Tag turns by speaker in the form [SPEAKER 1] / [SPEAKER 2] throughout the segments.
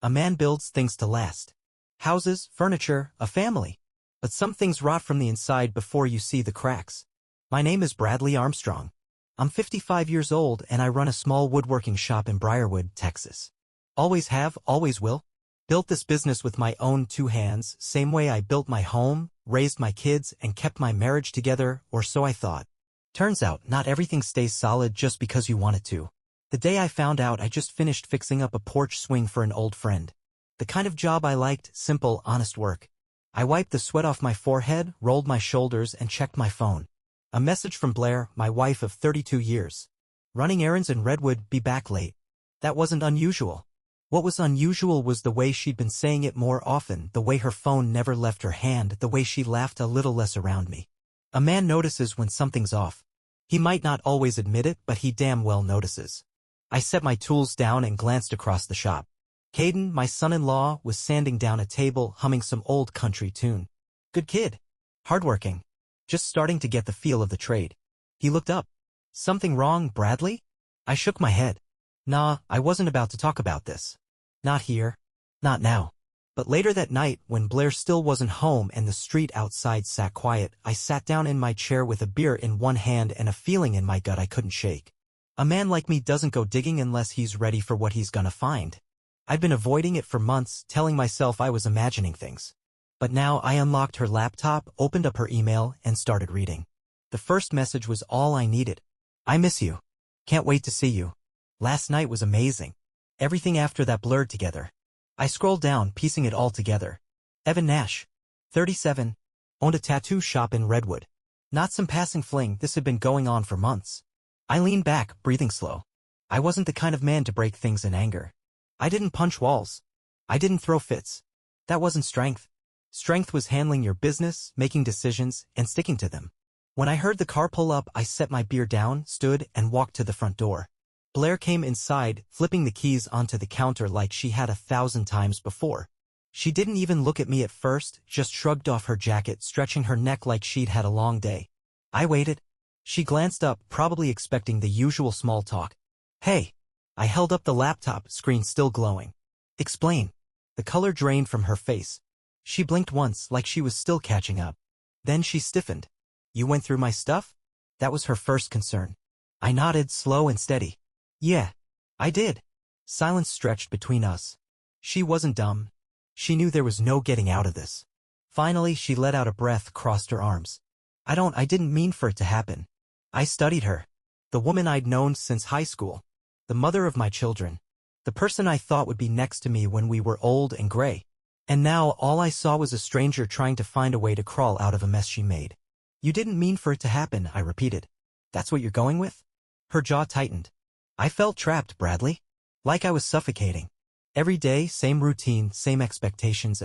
[SPEAKER 1] A man builds things to last. Houses, furniture, a family. But some things rot from the inside before you see the cracks. My name is Bradley Armstrong. I'm 55 years old and I run a small woodworking shop in Briarwood, Texas. Always have, always will. Built this business with my own 2 hands, same way I built my home, raised my kids, and kept my marriage together, or so I thought. Turns out, not everything stays solid just because you want it to. The day I found out, I just finished fixing up a porch swing for an old friend. The kind of job I liked, simple, honest work. I wiped the sweat off my forehead, rolled my shoulders, and checked my phone. A message from Blair, my wife of 32 years. Running errands in Redwood, be back late. That wasn't unusual. What was unusual was the way she'd been saying it more often, the way her phone never left her hand, the way she laughed a little less around me. A man notices when something's off. He might not always admit it, but he damn well notices. I set my tools down and glanced across the shop. Caden, my son-in-law, was sanding down a table, humming some old country tune. Good kid. Hardworking. Just starting to get the feel of the trade. He looked up. Something wrong, Bradley? I shook my head. Nah, I wasn't about to talk about this. Not here. Not now. But later that night, when Blair still wasn't home and the street outside sat quiet, I sat down in my chair with a beer in one hand and a feeling in my gut I couldn't shake. A man like me doesn't go digging unless he's ready for what he's gonna find. I'd been avoiding it for months, telling myself I was imagining things. But now I unlocked her laptop, opened up her email, and started reading. The first message was all I needed. I miss you. Can't wait to see you. Last night was amazing. Everything after that blurred together. I scrolled down, piecing it all together. Evan Nash. 37. Owned a tattoo shop in Redwood. Not some passing fling, this had been going on for months. I leaned back, breathing slow. I wasn't the kind of man to break things in anger. I didn't punch walls. I didn't throw fits. That wasn't strength. Strength was handling your business, making decisions, and sticking to them. When I heard the car pull up, I set my beer down, stood, and walked to the front door. Blair came inside, flipping the keys onto the counter like she had 1,000 times before. She didn't even look at me at first, just shrugged off her jacket, stretching her neck like she'd had a long day. I waited. She glanced up, probably expecting the usual small talk. Hey. I held up the laptop, screen still glowing. Explain. The color drained from her face. She blinked once, like she was still catching up. Then she stiffened. You went through my stuff? That was her first concern. I nodded, slow and steady. Yeah, I did. Silence stretched between us. She wasn't dumb. She knew there was no getting out of this. Finally, she let out a breath, crossed her arms. I didn't mean for it to happen. I studied her. The woman I'd known since high school. The mother of my children. The person I thought would be next to me when we were old and gray. And now all I saw was a stranger trying to find a way to crawl out of a mess she made. You didn't mean for it to happen, I repeated. That's what you're going with? Her jaw tightened. I felt trapped, Bradley. Like I was suffocating. Every day, same routine, same expectations.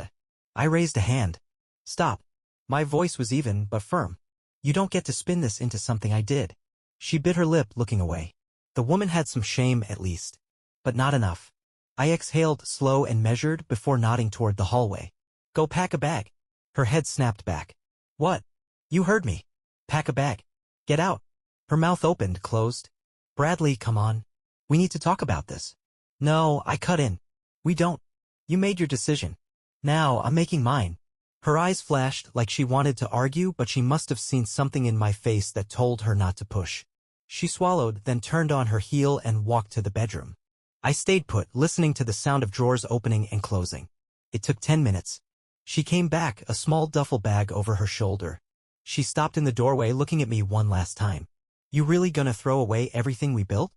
[SPEAKER 1] I raised a hand. Stop. My voice was even, but firm. You don't get to spin this into something I did. She bit her lip, looking away. The woman had some shame, at least. But not enough. I exhaled, slow and measured, before nodding toward the hallway. Go pack a bag. Her head snapped back. What? You heard me. Pack a bag. Get out. Her mouth opened, closed. Bradley, come on. We need to talk about this. No, I cut in. We don't. You made your decision. Now, I'm making mine. Her eyes flashed like she wanted to argue, but she must have seen something in my face that told her not to push. She swallowed, then turned on her heel and walked to the bedroom. I stayed put, listening to the sound of drawers opening and closing. It took 10 minutes. She came back, a small duffel bag over her shoulder. She stopped in the doorway, looking at me one last time. You really gonna throw away everything we built?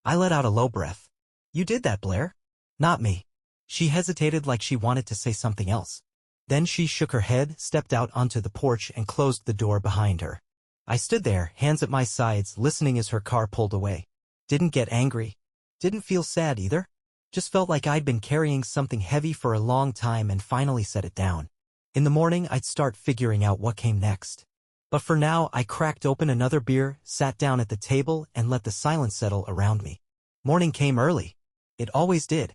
[SPEAKER 1] I let out a low breath. You did that, Blair. Not me. She hesitated like she wanted to say something else. Then she shook her head, stepped out onto the porch and closed the door behind her. I stood there, hands at my sides, listening as her car pulled away. Didn't get angry. Didn't feel sad either. Just felt like I'd been carrying something heavy for a long time and finally set it down. In the morning, I'd start figuring out what came next. But for now, I cracked open another beer, sat down at the table, and let the silence settle around me. Morning came early. It always did.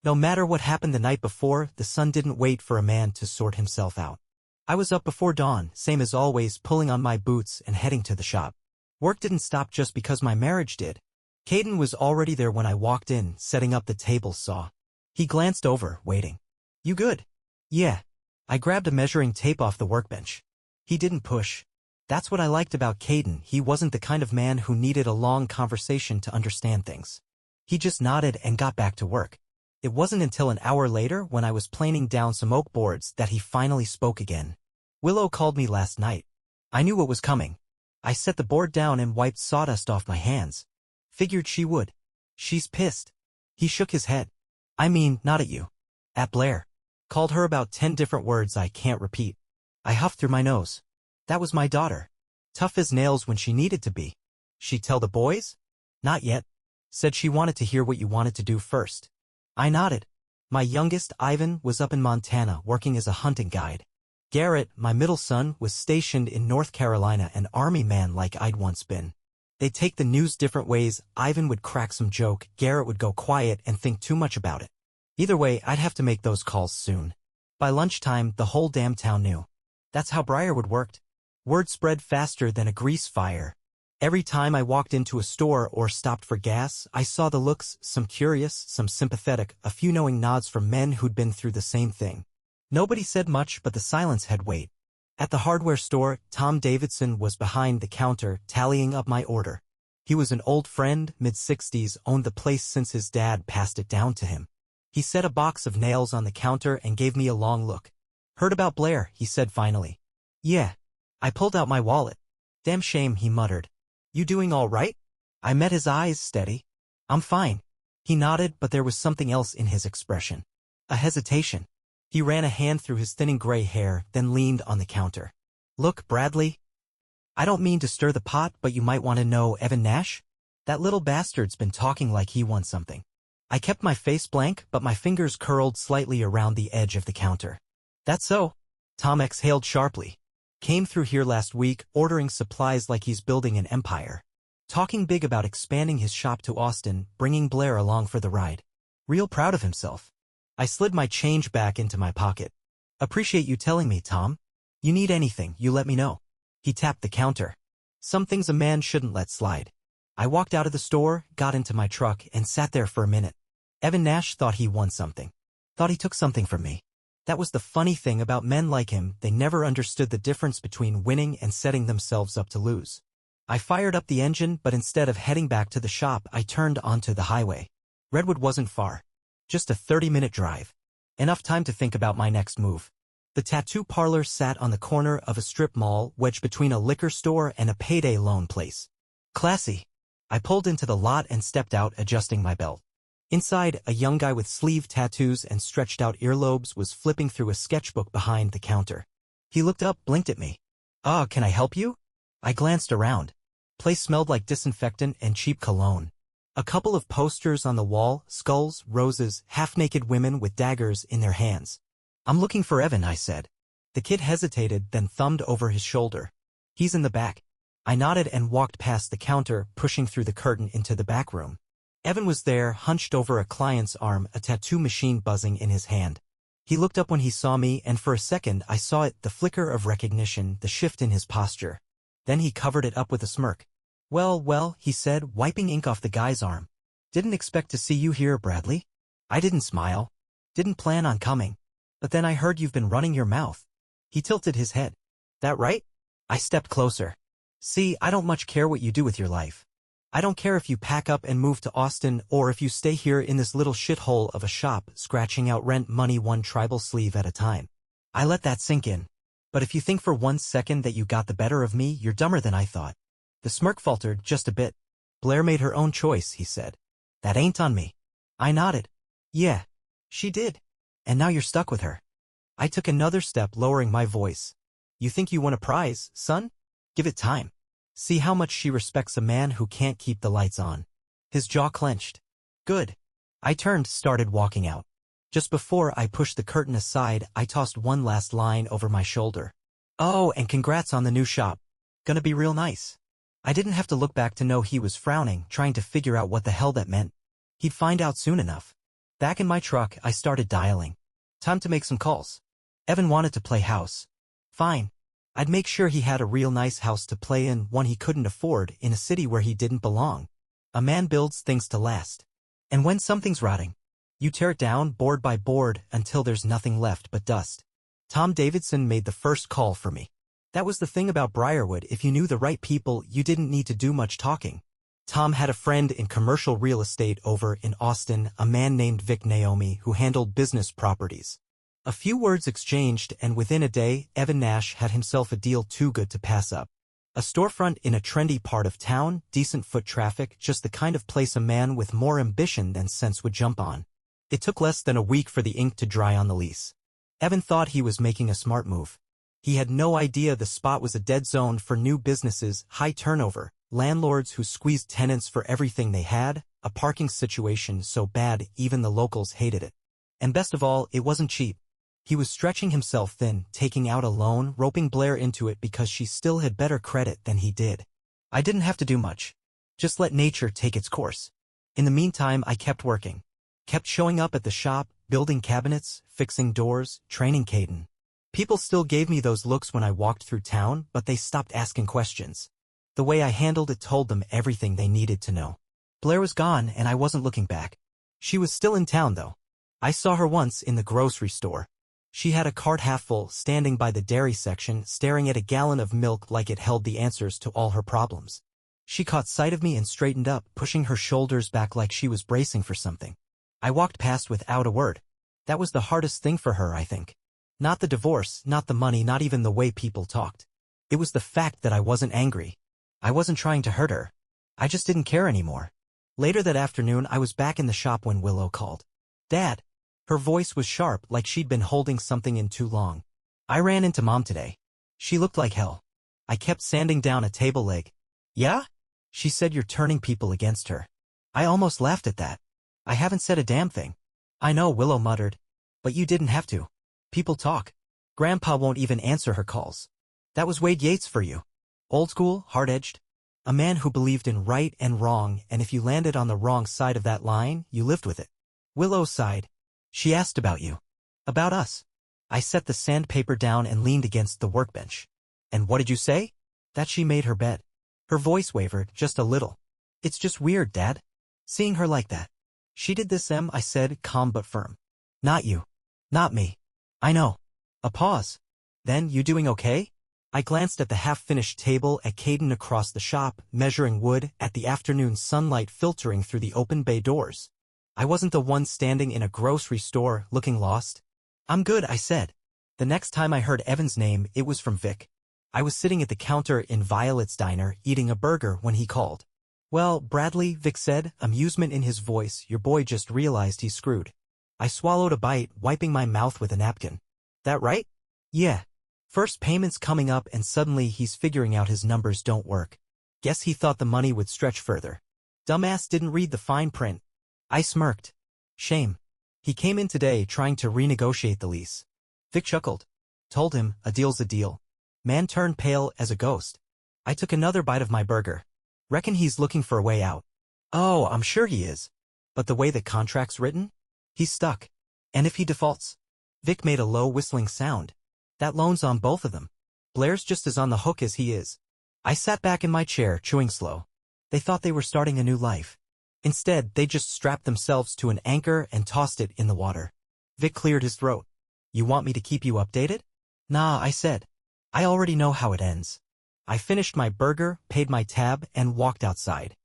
[SPEAKER 1] No matter what happened the night before, the sun didn't wait for a man to sort himself out. I was up before dawn, same as always, pulling on my boots and heading to the shop. Work didn't stop just because my marriage did. Caden was already there when I walked in, setting up the table saw. He glanced over, waiting. You good? Yeah. I grabbed a measuring tape off the workbench. He didn't push. That's what I liked about Caden. He wasn't the kind of man who needed a long conversation to understand things. He just nodded and got back to work. It wasn't until an hour later, when I was planing down some oak boards, that he finally spoke again. Willow called me last night. I knew what was coming. I set the board down and wiped sawdust off my hands. Figured she would. She's pissed. He shook his head. I mean, not at you. At Blair. Called her about 10 different words I can't repeat. I huffed through my nose. That was my daughter. Tough as nails when she needed to be. She tell the boys? Not yet. Said she wanted to hear what you wanted to do first. I nodded. My youngest, Ivan, was up in Montana working as a hunting guide. Garrett, my middle son, was stationed in North Carolina, an army man like I'd once been. They'd take the news different ways. Ivan would crack some joke, Garrett would go quiet and think too much about it. Either way, I'd have to make those calls soon. By lunchtime, the whole damn town knew. That's how Briarwood worked. Word spread faster than a grease fire. Every time I walked into a store or stopped for gas, I saw the looks, some curious, some sympathetic, a few knowing nods from men who'd been through the same thing. Nobody said much, but the silence had weight. At the hardware store, Tom Davidson was behind the counter, tallying up my order. He was an old friend, mid-60s, owned the place since his dad passed it down to him. He set a box of nails on the counter and gave me a long look. Heard about Blair, he said finally. Yeah. I pulled out my wallet. Damn shame, he muttered. You doing all right? I met his eyes, steady. I'm fine. He nodded, but there was something else in his expression. A hesitation. He ran a hand through his thinning gray hair, then leaned on the counter. Look, Bradley. I don't mean to stir the pot, but you might want to know Evan Nash? That little bastard's been talking like he wants something. I kept my face blank, but my fingers curled slightly around the edge of the counter. That's so. Tom exhaled sharply. Came through here last week, ordering supplies like he's building an empire. Talking big about expanding his shop to Austin, bringing Blair along for the ride. Real proud of himself. I slid my change back into my pocket. Appreciate you telling me, Tom. You need anything, you let me know. He tapped the counter. Some things a man shouldn't let slide. I walked out of the store, got into my truck, and sat there for a minute. Evan Nash thought he won something. Thought he took something from me. That was the funny thing about men like him, they never understood the difference between winning and setting themselves up to lose. I fired up the engine, but instead of heading back to the shop, I turned onto the highway. Redwood wasn't far. Just a 30-minute drive. Enough time to think about my next move. The tattoo parlor sat on the corner of a strip mall, wedged between a liquor store and a payday loan place. Classy. I pulled into the lot and stepped out, adjusting my belt. Inside, a young guy with sleeve tattoos and stretched-out earlobes was flipping through a sketchbook behind the counter. He looked up, blinked at me. Can I help you? I glanced around. Place smelled like disinfectant and cheap cologne. A couple of posters on the wall, skulls, roses, half-naked women with daggers in their hands. I'm looking for Evan, I said. The kid hesitated, then thumbed over his shoulder. He's in the back. I nodded and walked past the counter, pushing through the curtain into the back room. Evan was there, hunched over a client's arm, a tattoo machine buzzing in his hand. He looked up when he saw me, and for a second I saw it, the flicker of recognition, the shift in his posture. Then he covered it up with a smirk. Well, he said, wiping ink off the guy's arm. Didn't expect to see you here, Bradley. I didn't smile. Didn't plan on coming. But then I heard you've been running your mouth. He tilted his head. That right? I stepped closer. See, I don't much care what you do with your life. I don't care if you pack up and move to Austin or if you stay here in this little shithole of a shop, scratching out rent money one tribal sleeve at a time. I let that sink in. But if you think for 1 second that you got the better of me, you're dumber than I thought. The smirk faltered just a bit. Blair made her own choice, he said. That ain't on me. I nodded. Yeah, she did. And now you're stuck with her. I took another step, lowering my voice. You think you won a prize, son? Give it time. See how much she respects a man who can't keep the lights on. His jaw clenched. Good. I turned, started walking out. Just before I pushed the curtain aside, I tossed one last line over my shoulder. Oh, and congrats on the new shop. Gonna be real nice. I didn't have to look back to know he was frowning, trying to figure out what the hell that meant. He'd find out soon enough. Back in my truck, I started dialing. Time to make some calls. Evan wanted to play house. Fine. I'd make sure he had a real nice house to play in, one he couldn't afford, in a city where he didn't belong. A man builds things to last. And when something's rotting, You tear it down board by board until there's nothing left but dust. Tom Davidson made the first call for me. That was the thing about Briarwood. If you knew the right people, you didn't need to do much talking. Tom had a friend in commercial real estate over in Austin, a man named Vic Naomi, who handled business properties. A few words exchanged, and within a day, Evan Nash had himself a deal too good to pass up. A storefront in a trendy part of town, decent foot traffic, just the kind of place a man with more ambition than sense would jump on. It took less than a week for the ink to dry on the lease. Evan thought he was making a smart move. He had no idea the spot was a dead zone for new businesses, high turnover, landlords who squeezed tenants for everything they had, a parking situation so bad even the locals hated it. And best of all, it wasn't cheap. He was stretching himself thin, taking out a loan, roping Blair into it because she still had better credit than he did. I didn't have to do much. Just let nature take its course. In the meantime, I kept working. Kept showing up at the shop, building cabinets, fixing doors, training Caden. People still gave me those looks when I walked through town, but they stopped asking questions. The way I handled it told them everything they needed to know. Blair was gone, and I wasn't looking back. She was still in town, though. I saw her once in the grocery store. She had a cart half full, standing by the dairy section, staring at a gallon of milk like it held the answers to all her problems. She caught sight of me and straightened up, pushing her shoulders back like she was bracing for something. I walked past without a word. That was the hardest thing for her, I think. Not the divorce, not the money, not even the way people talked. It was the fact that I wasn't angry. I wasn't trying to hurt her. I just didn't care anymore. Later that afternoon, I was back in the shop when Willow called. "Dad." Her voice was sharp, like she'd been holding something in too long. "I ran into Mom today. She looked like hell." I kept sanding down a table leg. "Yeah?" She said, "You're turning people against her." I almost laughed at that. "I haven't said a damn thing." "I know," Willow muttered. "But you didn't have to. People talk. Grandpa won't even answer her calls. That was Wade Yates for you. Old school, hard-edged. A man who believed in right and wrong, and if you landed on the wrong side of that line, you lived with it." Willow sighed. "She asked about you. About us." I set the sandpaper down and leaned against the workbench. "And what did you say?" "That she made her bed." Her voice wavered, just a little. "It's just weird, Dad. Seeing her like that." "She did this, I said, calm but firm. "Not you. Not me." "I know." A pause. "Then, you doing okay?" I glanced at the half-finished table, at Caden across the shop, measuring wood, at the afternoon sunlight filtering through the open bay doors. I wasn't the one standing in a grocery store, looking lost. "I'm good," I said. The next time I heard Evan's name, it was from Vic. I was sitting at the counter in Violet's diner, eating a burger when he called. "Well, Bradley," Vic said, amusement in his voice, "your boy just realized he's screwed." I swallowed a bite, wiping my mouth with a napkin. "That right?" "Yeah. First payment's coming up and suddenly he's figuring out his numbers don't work. Guess he thought the money would stretch further. Dumbass didn't read the fine print." I smirked. "Shame. He came in today trying to renegotiate the lease." Vic chuckled. "Told him, a deal's a deal." Man turned pale as a ghost. I took another bite of my burger. "Reckon he's looking for a way out." "Oh, I'm sure he is. But the way the contract's written? He's stuck. And if he defaults?" Vic made a low whistling sound. "That loan's on both of them. Blair's just as on the hook as he is." I sat back in my chair, chewing slow. They thought they were starting a new life. Instead, they just strapped themselves to an anchor and tossed it in the water. Vic cleared his throat. "You want me to keep you updated?" "Nah," I said. "I already know how it ends." I finished my burger, paid my tab, and walked outside.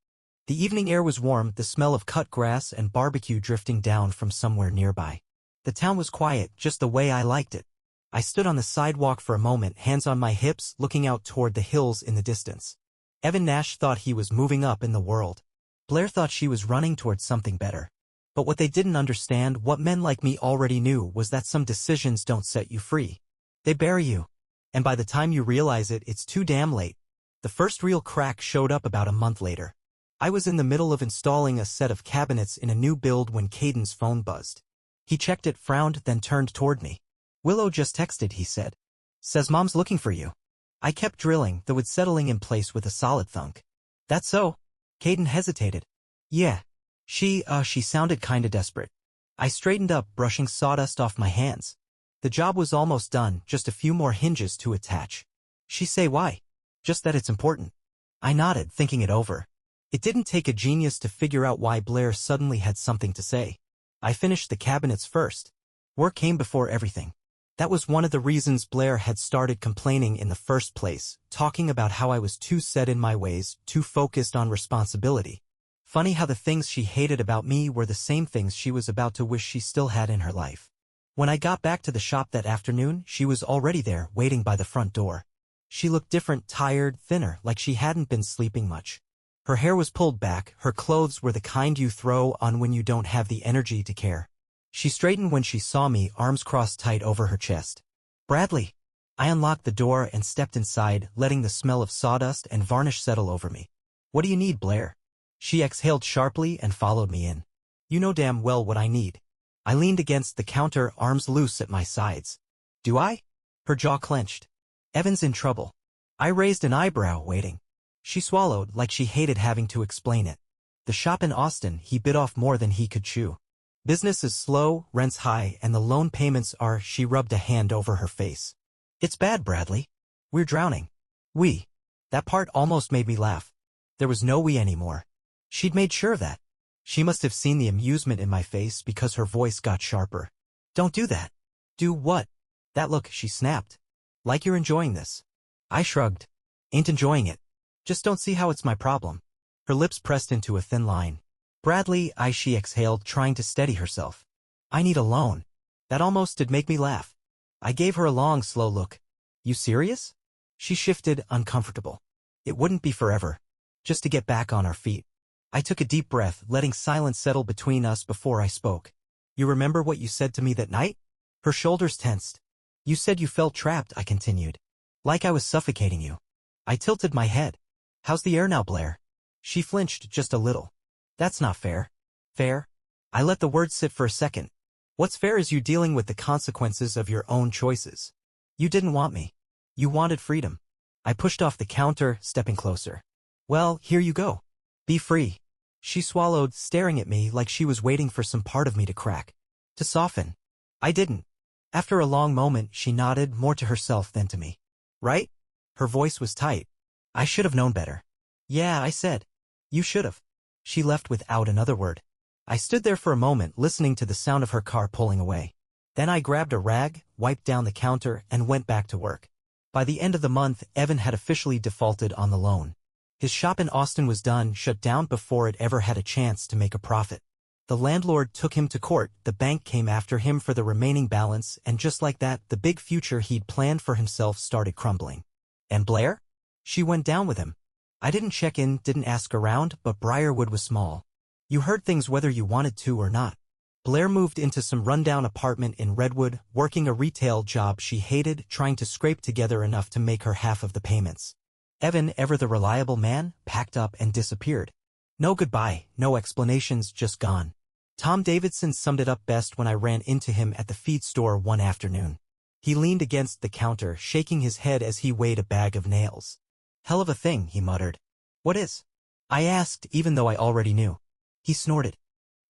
[SPEAKER 1] The evening air was warm, the smell of cut grass and barbecue drifting down from somewhere nearby. The town was quiet, just the way I liked it. I stood on the sidewalk for a moment, hands on my hips, looking out toward the hills in the distance. Evan Nash thought he was moving up in the world. Blair thought she was running towards something better. But what they didn't understand, what men like me already knew, was that some decisions don't set you free. They bury you. And by the time you realize it, it's too damn late. The first real crack showed up about a month later. I was in the middle of installing a set of cabinets in a new build when Caden's phone buzzed. He checked it, frowned, then turned toward me. "Willow just texted," he said. "Says Mom's looking for you." I kept drilling, the wood settling in place with a solid thunk. "That's so?" Caden hesitated. "Yeah. She sounded kinda desperate." I straightened up, brushing sawdust off my hands. The job was almost done, just a few more hinges to attach. "She say why?" "Just that it's important." I nodded, thinking it over. It didn't take a genius to figure out why Blair suddenly had something to say. I finished the cabinets first. Work came before everything. That was one of the reasons Blair had started complaining in the first place, talking about how I was too set in my ways, too focused on responsibility. Funny how the things she hated about me were the same things she was about to wish she still had in her life. When I got back to the shop that afternoon, she was already there, waiting by the front door. She looked different, tired, thinner, like she hadn't been sleeping much. Her hair was pulled back, her clothes were the kind you throw on when you don't have the energy to care. She straightened when she saw me, arms crossed tight over her chest. "Bradley." I unlocked the door and stepped inside, letting the smell of sawdust and varnish settle over me. "What do you need, Blair?" She exhaled sharply and followed me in. "You know damn well what I need." I leaned against the counter, arms loose at my sides. "Do I?" Her jaw clenched. "Evan's in trouble." I raised an eyebrow, waiting. She swallowed, like she hated having to explain it. "The shop in Austin," he bit off more than he could chew. "Business is slow, rent's high, and the loan payments are—" She rubbed a hand over her face. "It's bad, Bradley. We're drowning." "We." That part almost made me laugh. There was no we anymore. She'd made sure of that. She must have seen the amusement in my face because her voice got sharper. "Don't do that." "Do what?" "That look," she snapped. "Like you're enjoying this." I shrugged. "Ain't enjoying it. Just don't see how it's my problem." Her lips pressed into a thin line. "Bradley," she exhaled, trying to steady herself. "I need a loan." That almost did make me laugh. I gave her a long, slow look. "You serious?" She shifted, uncomfortable. "It wouldn't be forever. Just to get back on our feet." I took a deep breath, letting silence settle between us before I spoke. "You remember what you said to me that night?" Her shoulders tensed. "You said you felt trapped," I continued. "Like I was suffocating you." I tilted my head. "How's the air now, Blair?" She flinched just a little. "That's not fair." "Fair?" I let the words sit for a second. "What's fair is you dealing with the consequences of your own choices. You didn't want me. You wanted freedom." I pushed off the counter, stepping closer. "Well, here you go. Be free." She swallowed, staring at me like she was waiting for some part of me to crack, to soften. I didn't. After a long moment, she nodded, more to herself than to me. "Right?" Her voice was tight. "I should have known better." "Yeah," I said. "You should have." She left without another word. I stood there for a moment, listening to the sound of her car pulling away. Then I grabbed a rag, wiped down the counter, and went back to work. By the end of the month, Evan had officially defaulted on the loan. His shop in Austin was done, shut down before it ever had a chance to make a profit. The landlord took him to court, the bank came after him for the remaining balance, and just like that, the big future he'd planned for himself started crumbling. And Blair? She went down with him. I didn't check in, didn't ask around, but Briarwood was small. You heard things whether you wanted to or not. Blair moved into some rundown apartment in Redwood, working a retail job she hated, trying to scrape together enough to make her half of the payments. Evan, ever the reliable man, packed up and disappeared. No goodbye, no explanations, just gone. Tom Davidson summed it up best when I ran into him at the feed store one afternoon. He leaned against the counter, shaking his head as he weighed a bag of nails. "Hell of a thing," he muttered. "What is?" I asked, even though I already knew. He snorted.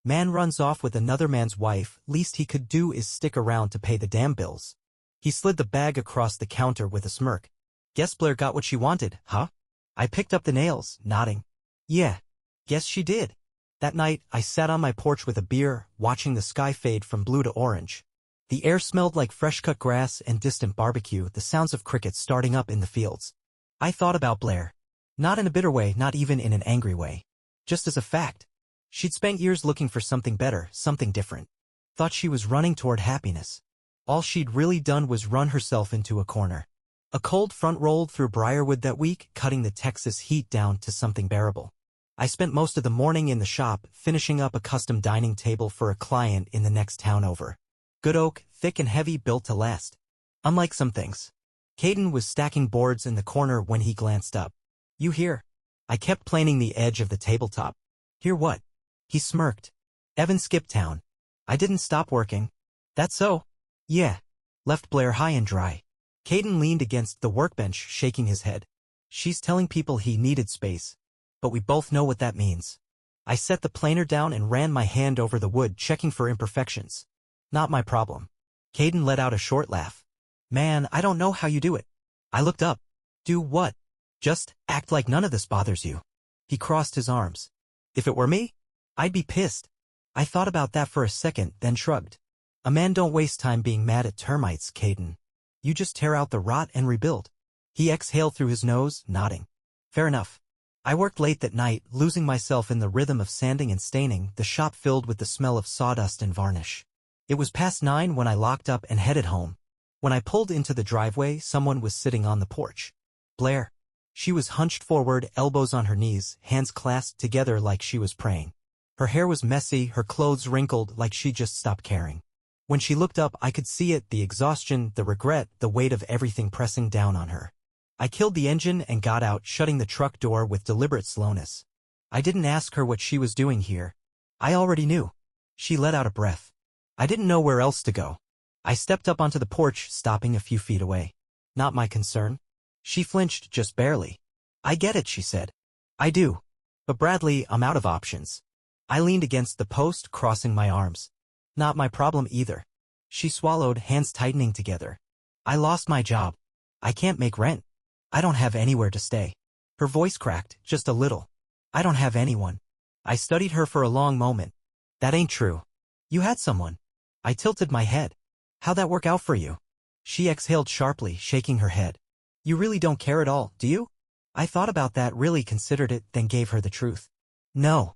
[SPEAKER 1] "Man runs off with another man's wife, least he could do is stick around to pay the damn bills." He slid the bag across the counter with a smirk. "Guess Blair got what she wanted, huh?" I picked up the nails, nodding. "Yeah, guess she did." That night, I sat on my porch with a beer, watching the sky fade from blue to orange. The air smelled like fresh-cut grass and distant barbecue, the sounds of crickets starting up in the fields. I thought about Blair. Not in a bitter way, not even in an angry way. Just as a fact. She'd spent years looking for something better, something different. Thought she was running toward happiness. All she'd really done was run herself into a corner. A cold front rolled through Briarwood that week, cutting the Texas heat down to something bearable. I spent most of the morning in the shop, finishing up a custom dining table for a client in the next town over. Good oak, thick and heavy, built to last. Unlike some things. Caden was stacking boards in the corner when he glanced up. "You here?" I kept planing the edge of the tabletop. "Hear what?" He smirked. "Evan skipped town." I didn't stop working. "That so?" "Yeah." Left Blair high and dry. Caden leaned against the workbench, shaking his head. "She's telling people he needed space. But we both know what that means." I set the planer down and ran my hand over the wood, checking for imperfections. "Not my problem." Caden let out a short laugh. "Man, I don't know how you do it." I looked up. "Do what?" "Just act like none of this bothers you." He crossed his arms. "If it were me, I'd be pissed." I thought about that for a second, then shrugged. A man don't waste time being mad at termites, Caden. You just tear out the rot and rebuild. He exhaled through his nose, nodding. Fair enough. I worked late that night, losing myself in the rhythm of sanding and staining, the shop filled with the smell of sawdust and varnish. It was past 9 when I locked up and headed home. When I pulled into the driveway, someone was sitting on the porch. Blair. She was hunched forward, elbows on her knees, hands clasped together like she was praying. Her hair was messy, her clothes wrinkled like she just stopped caring. When she looked up, I could see it, the exhaustion, the regret, the weight of everything pressing down on her. I killed the engine and got out, shutting the truck door with deliberate slowness. I didn't ask her what she was doing here. I already knew. She let out a breath. I didn't know where else to go. I stepped up onto the porch, stopping a few feet away. Not my concern. She flinched just barely. I get it, she said. I do. But Bradley, I'm out of options. I leaned against the post, crossing my arms. Not my problem either. She swallowed, hands tightening together. I lost my job. I can't make rent. I don't have anywhere to stay. Her voice cracked, just a little. I don't have anyone. I studied her for a long moment. That ain't true. You had someone. I tilted my head. How'd that work out for you? She exhaled sharply, shaking her head. You really don't care at all, do you? I thought about that, really considered it, then gave her the truth. No.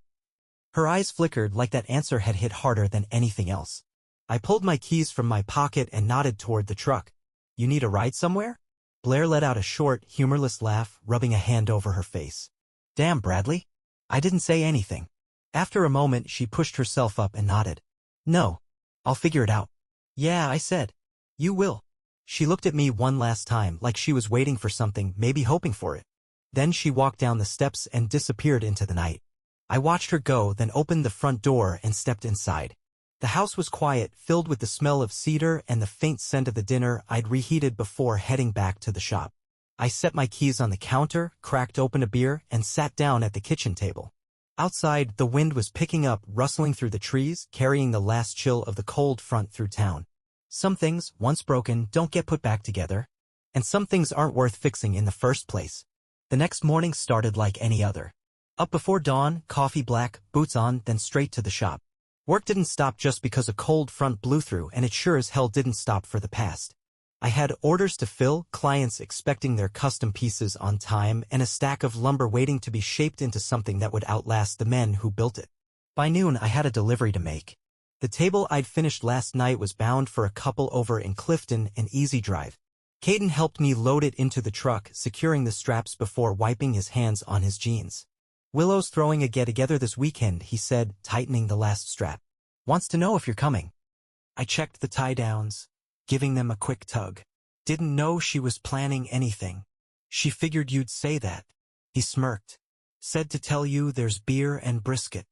[SPEAKER 1] Her eyes flickered like that answer had hit harder than anything else. I pulled my keys from my pocket and nodded toward the truck. You need a ride somewhere? Blair let out a short, humorless laugh, rubbing a hand over her face. Damn, Bradley. I didn't say anything. After a moment, she pushed herself up and nodded. No. I'll figure it out. Yeah, I said. You will. She looked at me one last time, like she was waiting for something, maybe hoping for it. Then she walked down the steps and disappeared into the night. I watched her go, then opened the front door and stepped inside. The house was quiet, filled with the smell of cedar and the faint scent of the dinner I'd reheated before heading back to the shop. I set my keys on the counter, cracked open a beer, and sat down at the kitchen table. Outside, the wind was picking up, rustling through the trees, carrying the last chill of the cold front through town. Some things, once broken, don't get put back together. And some things aren't worth fixing in the first place. The next morning started like any other. Up before dawn, coffee black, boots on, then straight to the shop. Work didn't stop just because a cold front blew through, and it sure as hell didn't stop for the past. I had orders to fill, clients expecting their custom pieces on time, and a stack of lumber waiting to be shaped into something that would outlast the men who built it. By noon, I had a delivery to make. The table I'd finished last night was bound for a couple over in Clifton, an easy drive. Caden helped me load it into the truck, securing the straps before wiping his hands on his jeans. Willow's throwing a get-together this weekend, he said, tightening the last strap. Wants to know if you're coming. I checked the tie-downs, giving them a quick tug. Didn't know she was planning anything. She figured you'd say that. He smirked. Said to tell you there's beer and brisket.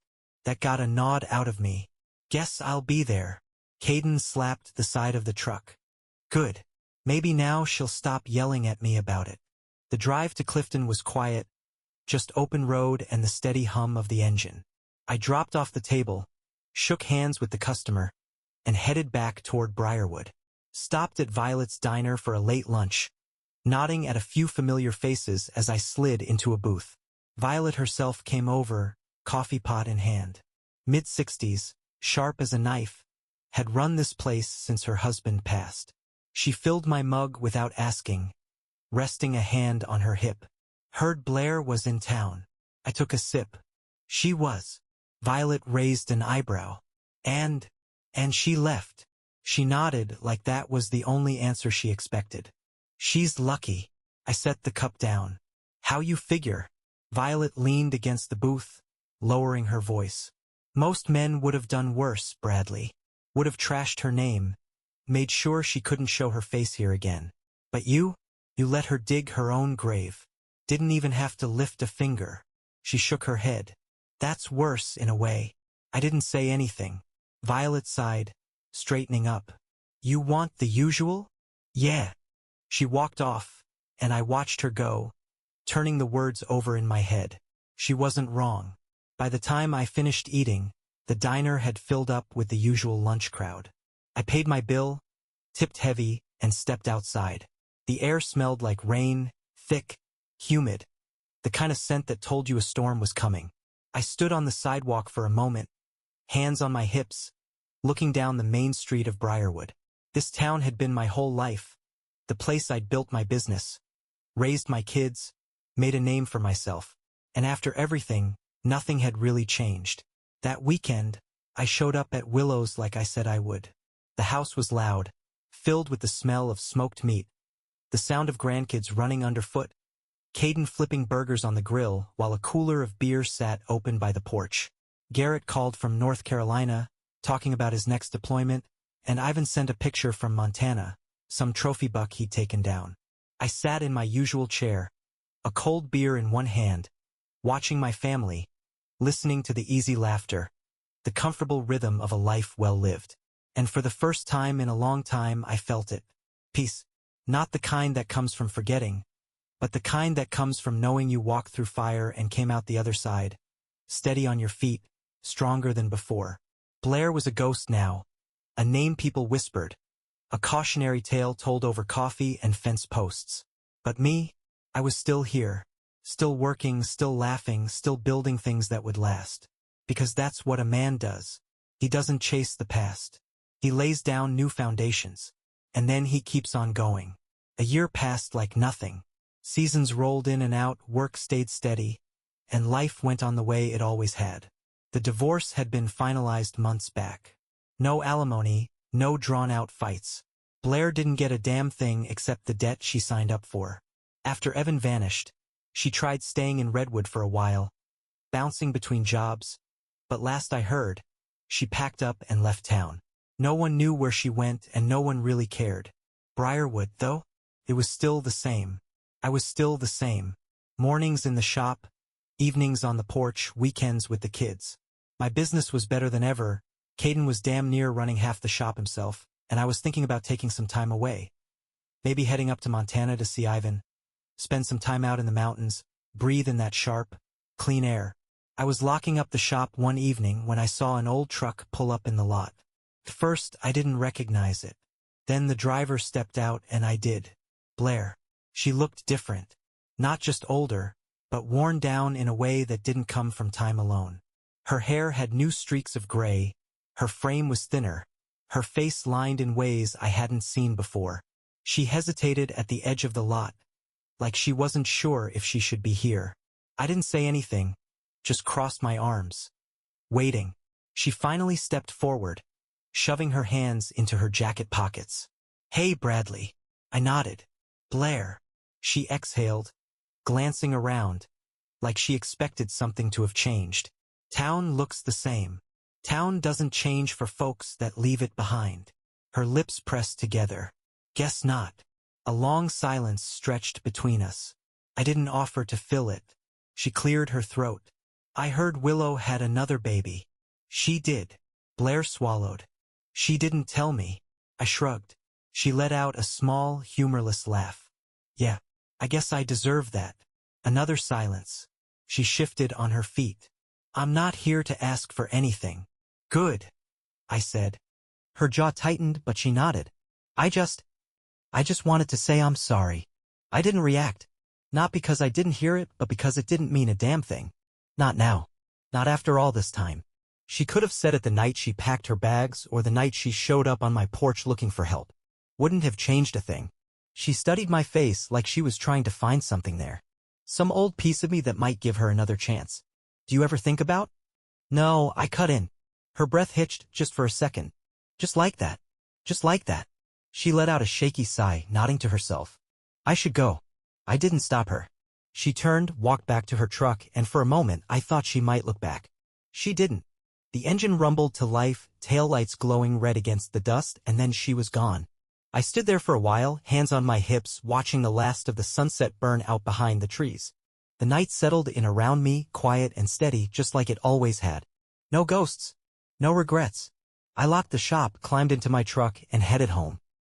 [SPEAKER 1] That got a nod out of me. Guess I'll be there. Caden slapped the side of the truck. Good. Maybe now she'll stop yelling at me about it. The drive to Clifton was quiet, just open road and the steady hum of the engine. I dropped off the table, shook hands with the customer, and headed back toward Briarwood. Stopped at Violet's diner for a late lunch, nodding at a few familiar faces as I slid into a booth. Violet herself came over, coffee pot in hand. Mid-60s, sharp as a knife, had run this place since her husband passed. She filled my mug without asking, resting a hand on her hip. Heard Blair was in town. I took a sip. She was. Violet raised an eyebrow. And she left. She nodded like that was the only answer she expected. She's lucky. I set the cup down. How you figure? Violet leaned against the booth, lowering her voice. Most men would have done worse, Bradley. Would have trashed her name, made sure she couldn't show her face here again. But you let her dig her own grave. Didn't even have to lift a finger. She shook her head. That's worse in a way. I didn't say anything. Violet sighed, straightening up. You want the usual? Yeah. She walked off, and I watched her go, turning the words over in my head. She wasn't wrong. By the time I finished eating, the diner had filled up with the usual lunch crowd. I paid my bill, tipped heavy, and stepped outside. The air smelled like rain, thick, humid, the kind of scent that told you a storm was coming. I stood on the sidewalk for a moment, hands on my hips, looking down the main street of Briarwood. This town had been my whole life, the place I'd built my business, raised my kids, made a name for myself. And after everything, nothing had really changed. That weekend, I showed up at Willow's like I said I would. The house was loud, filled with the smell of smoked meat, the sound of grandkids running underfoot, Caden flipping burgers on the grill while a cooler of beer sat open by the porch. Garrett called from North Carolina, talking about his next deployment, and Ivan sent a picture from Montana, some trophy buck he'd taken down. I sat in my usual chair, a cold beer in one hand, watching my family, listening to the easy laughter, the comfortable rhythm of a life well lived. And for the first time in a long time I felt it. Peace. Not the kind that comes from forgetting, but the kind that comes from knowing you walked through fire and came out the other side, steady on your feet, stronger than before. Blair was a ghost now, a name people whispered, a cautionary tale told over coffee and fence posts. But me, I was still here, still working, still laughing, still building things that would last. Because that's what a man does. He doesn't chase the past. He lays down new foundations. And then he keeps on going. A year passed like nothing. Seasons rolled in and out, work stayed steady, and life went on the way it always had. The divorce had been finalized months back. No alimony, no drawn-out fights. Blair didn't get a damn thing except the debt she signed up for. After Evan vanished, she tried staying in Redwood for a while, bouncing between jobs, but last I heard, she packed up and left town. No one knew where she went and no one really cared. Briarwood, though? It was still the same. I was still the same. Mornings in the shop, evenings on the porch, weekends with the kids. My business was better than ever. Caden was damn near running half the shop himself, and I was thinking about taking some time away. Maybe heading up to Montana to see Ivan. Spend some time out in the mountains, breathe in that sharp, clean air. I was locking up the shop one evening when I saw an old truck pull up in the lot. At first, I didn't recognize it. Then the driver stepped out and I did. Blair. She looked different. Not just older, but worn down in a way that didn't come from time alone. Her hair had new streaks of gray, her frame was thinner, her face lined in ways I hadn't seen before. She hesitated at the edge of the lot, like she wasn't sure if she should be here. I didn't say anything, just crossed my arms. Waiting. She finally stepped forward, shoving her hands into her jacket pockets. "Hey, Bradley." I nodded. "Blair." She exhaled, glancing around, like she expected something to have changed. Town looks the same. Town doesn't change for folks that leave it behind. Her lips pressed together. Guess not. A long silence stretched between us. I didn't offer to fill it. She cleared her throat. "I heard Willow had another baby." "She did." Blair swallowed. "She didn't tell me." I shrugged. She let out a small, humorless laugh. "Yeah, I guess I deserve that." Another silence. She shifted on her feet. "I'm not here to ask for anything." "Good," I said. Her jaw tightened, but she nodded. I just wanted to say I'm sorry." I didn't react. Not because I didn't hear it, but because it didn't mean a damn thing. Not now. Not after all this time. She could have said it the night she packed her bags or the night she showed up on my porch looking for help. Wouldn't have changed a thing. She studied my face like she was trying to find something there. Some old piece of me that might give her another chance. "Do you ever think about?" "No," I cut in. Her breath hitched just for a second. "Just like that. Just like that." She let out a shaky sigh, nodding to herself. "I should go." I didn't stop her. She turned, walked back to her truck, and for a moment I thought she might look back. She didn't. The engine rumbled to life, taillights glowing red against the dust, and then she was gone. I stood there for a while, hands on my hips, watching the last of the sunset burn out behind the trees. The night settled in around me, quiet and steady, just like it always had. No ghosts. No regrets. I locked the shop, climbed into my truck, and headed home.